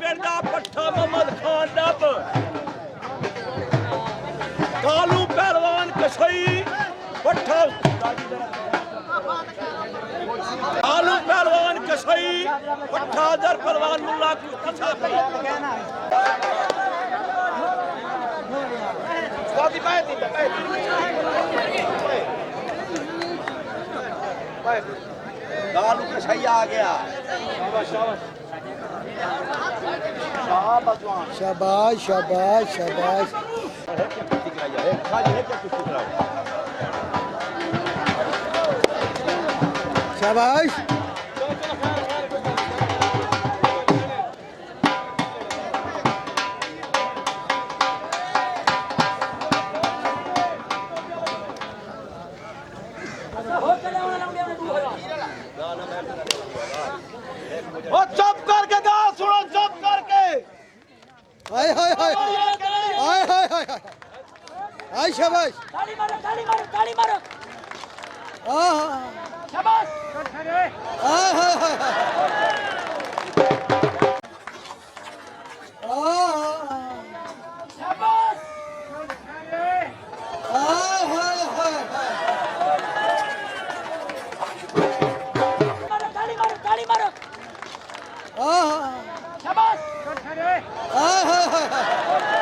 पिंड दा पट्ठा मोहम्मद खान डब कालू पहलवान कसई पट्ठा कालू पहलवान कसई पट्ठा दर पहलवान मुल्ला कुश्ती साहब कालू कसई आ गया शाबाश शाबाश शाबाश शाबाश चुप करके गा सुनो चुप करके हाय हाय हाय हाय हाय हाय हाय शाबाश ताली मारो हाँ शाबाश हाय हाय हाय शाबाश हाय हाय हाय ताली मारो हाँ शाबाश हाय हाय हाय